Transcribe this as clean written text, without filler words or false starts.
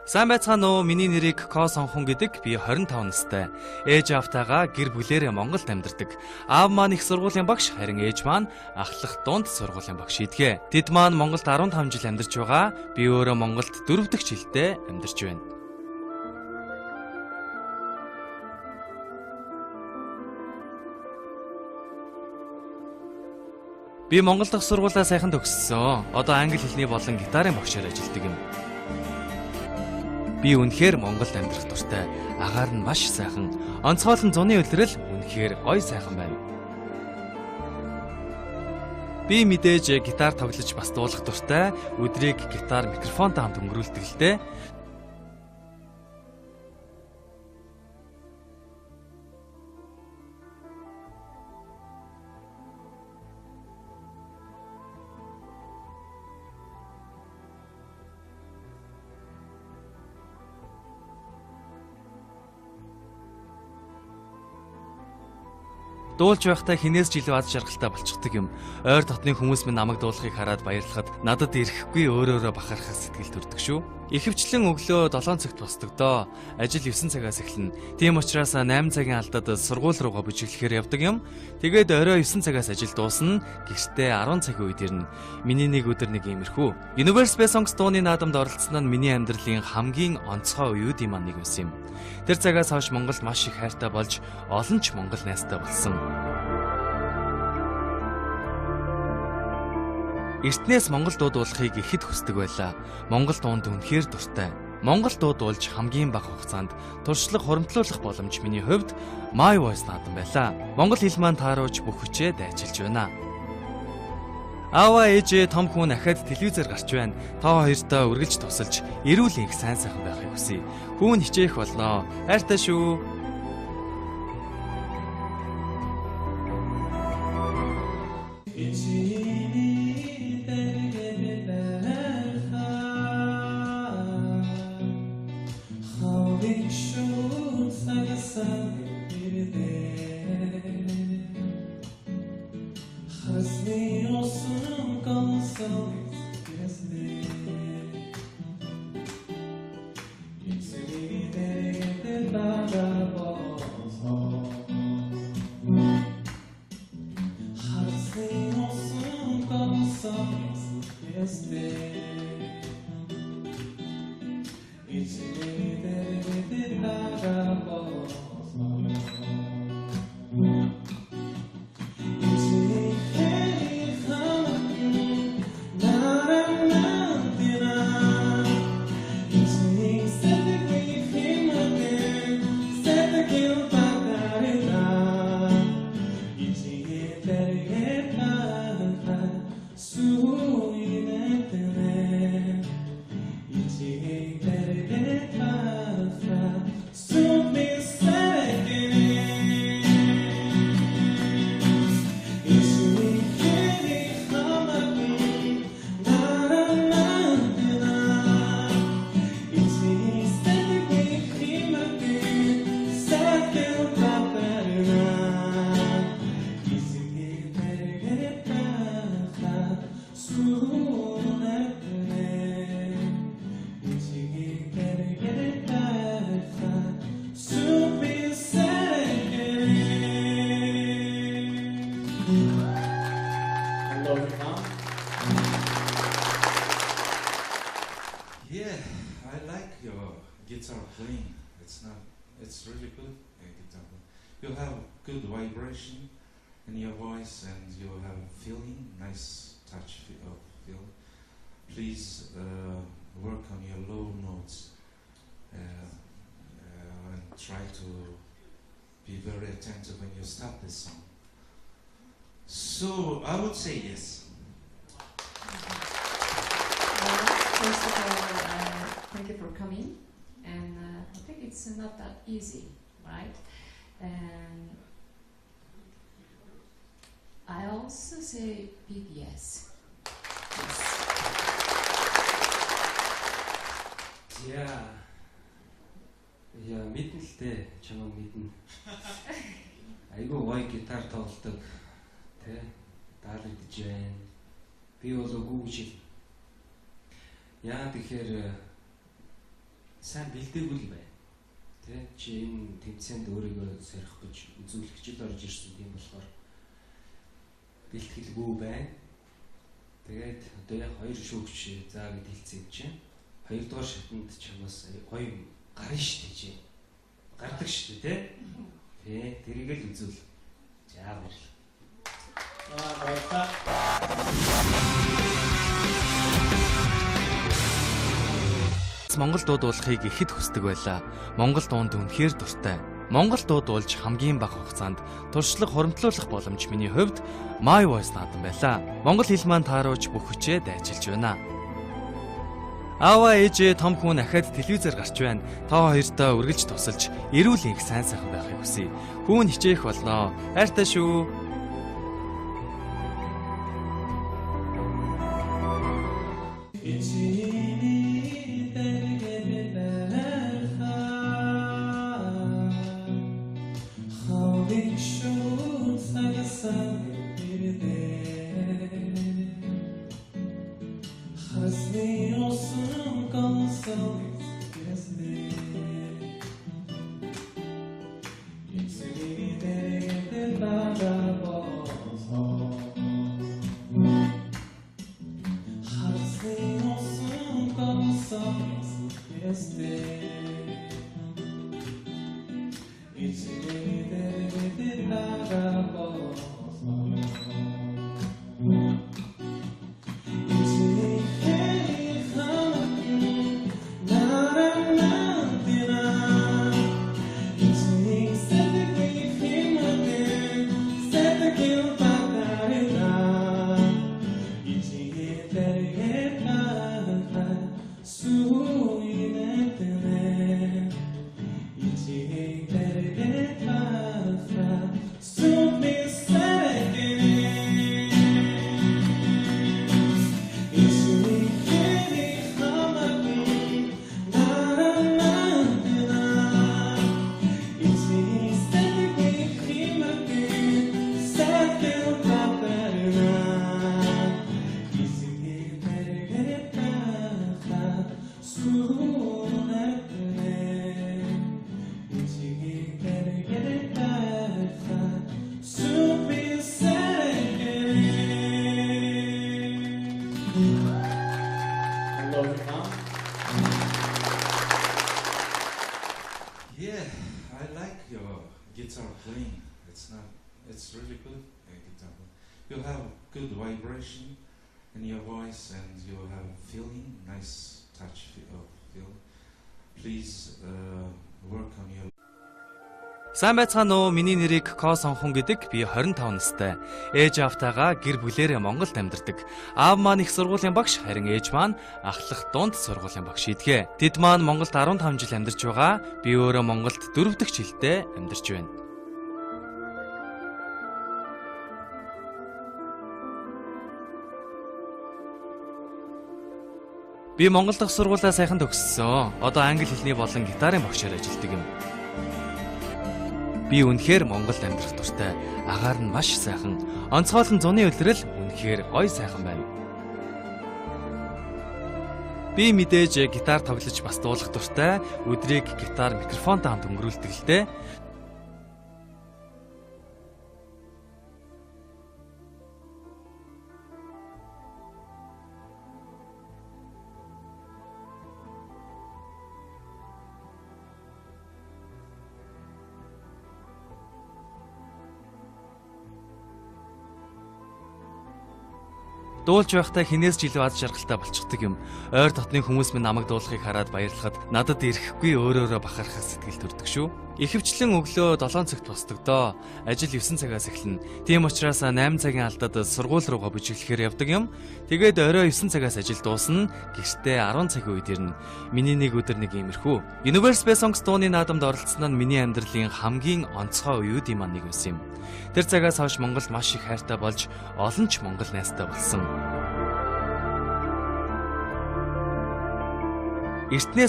Сайн байцгаана уу? Миний нэрийг Ко Сонхон гэдэг. Би 25 настай. Ээж автагаа гэр бүлээрээ Монголд амьдардаг. Аав маань их сургуулийн багш, харин ээж маань ахлах дунд сургуулийн багш идгээ. Тэд маань Монголд 15 жил амьдарч байгаа. Би өөрөө Монголд 4 дахь жилдээ амьдарч байна. Би Монгол дахь сургуулаа сайхан төгссөн. Одоо англи хэлний болон гитарын багшаар ажилладаг юм. Би үнэхээр Монголд амьдрах дуртай. Агаар нь маш сайхан. Онцгойлон зуны үлрэл үнэхээр гоё сайхан байна. Би мэдээж гитар тоглож бас дуулах дуртай. Өдрийг гитар микрофонтой хамт өнгөрүүлдэг л дээ. Дуулж байхдаа хинээс жилүү аз жаргалтай болчихдаг юм. Ойр дотны хүмүүс минь намайг дуулахыг хараад баярлахад надад ирэхгүй өөрөөрөө бахархах сэтгэл төрдөг шүү. Ихэвчлэн өглөө 7 цагт босдогдоо. Ажил 9 цагаас эхэлнэ. Тийм учраас 8 цагийн алдаад сургууль руугаа бүжиглэхээр явдаг юм. Тэгээд орой 9 цагаас ажил дуусна. Гэртээ 10 цагийн үед ирнэ. Миний нэг өдөр нэг иймэрхүү. Universe Space Songs дууны наадамд оролцсон нь миний амьдралын хамгийн онцгой үеүүдийн маань нэг байсан юм. Тэр цагаас хойш Монголд маш их хайртай болж олон ч монгол найзтай болсон. Эртнээс монгол дуу дуулахыг ихэд хүсдэг байлаа. Монгол дуунд үнэхээр дуртай. Монгол дуу дуулж хамгийн бага хугацаанд туршлага хуримтлуулах боломж миний хувьд My Voice наадам байлаа. Монгол хэл маань тааруулж бүх хүчээ дайчилж байна. Аава ээжээ том хүн ахаад телевизээр гарч байна. Та хоёртоо үргэлж тусалж, эрүүл их сайн сайхан байхыг хүсье. Хүүн хичээх болноо. Хайртай шүү. Guitar playing, it's really good guitar playing. You have good vibration in your voice and you have feeling, nice touch of feel. Please work on your low notes and try to be very attentive when you start this song. So I would say yes. First of all, thank you for coming. And I think it's not that easy, right? And I also say big yes. Yeah. Yeah, мэдэн л дээ. Чамайг мэднэ. Айгуу гоё гитар тоглодог. Тэ? Даалгадж байна. Би бол үгүй гэж. Яа тэгэхээр сайн бэлдээгүй л байна. Тэ чи энэ тэмцээнд өөрийгөө сорих гэж үзүүлэгчд орж ирсэн тийм болохоор бэлтгэлгүй байна. Тэгээд одоо яг 2 шүүгч заа гэд хэлсэн юм чинь 2 дугаар шатнд чамаас гоё юм гарна шүү дээ чи. Гардаг шүү дээ тий. Тэрийг л үзүүл. За баярлалаа. Монгол дууд уулахыг ихэд хүсдэг байлаа. Монгол дуунд үнэхээр дуртай. Монгол дууд уулж хамгийн бага хугацаанд туршлага хуримтлуулах боломж миний хувьд My Voice наадам байлаа. Монгол хэл маань тааруулж бүх хүчээ дайчилж байна. Аава ээжээ том хүн ахаад телевизээр гарч байна. Та хоёртоо үргэлж тусалж эрүүл их сайн сайхан байхыг хүсье. Хүүн хичээх болноо. Хайртай шүү. Yeah, I like your guitar playing. It's really good guitar playing. You have good vibration in your voice and you have feeling, nice touch feel. Please work on your. Сайн байцгаана уу? Миний нэрийг Ко Сонхон гэдэг. Би 25 настай. Ээж автайгаа гэр бүлээрээ Монголд амьдардаг. Аав маань их сургуулийн багш, харин ээж маань ахлах дунд сургуулийн багш идгээ. Тэд маань Монголд 15 жил амьдарч байгаа. Би өөрөө Монголд 4 дахь жилдээ амьдарч байна. Би Монгол дахь сургуулаа сайхан төгссөн. Одоо англи хэлний болон гитарын багшаар ажилладаг юм. Би үнэхээр Монголд амьдрах дуртай. Агаар нь маш сайхан. Онцгойлон зуны улирал үнэхээр ой сайхан байна. Би мэдээж гитар тоглож бас дуулах дуртай. Өдрийг гитар микрофонтой хамт өнгөрүүлдэг л дээ. Дуулж байхдаа хинээс жилүү аз жаргалтай болчихдог юм. Ойр дотны хүмүүс минь намайг дуулахыг хараад баярлахад надад ирэхгүй өөрөөрөө бахархах сэтгэл төрдөг шүү. Ихэвчлэн өглөө 7 цагт босдогдоо. Ажил 9 цагаас эхэлнэ. Тийм учраас 8 цагийн алдаад сургууль руугаа бүжиглэхээр явдаг юм. Тэгээд орой 9 цагаас ажил дуусна. Гэртээ 10 цагийн үед ирнэ. Миний нэг өдөр нэг иймэрхүү. Universe Space Songs дууны наадамд оролцсон нь миний амьдралын хамгийн онцгой үеүүдийн маань нэг байсан юм. Тэр цагаас хойш Монголд маш их хайртай болж олон ч Монгол найзтай болсон. Эртнээс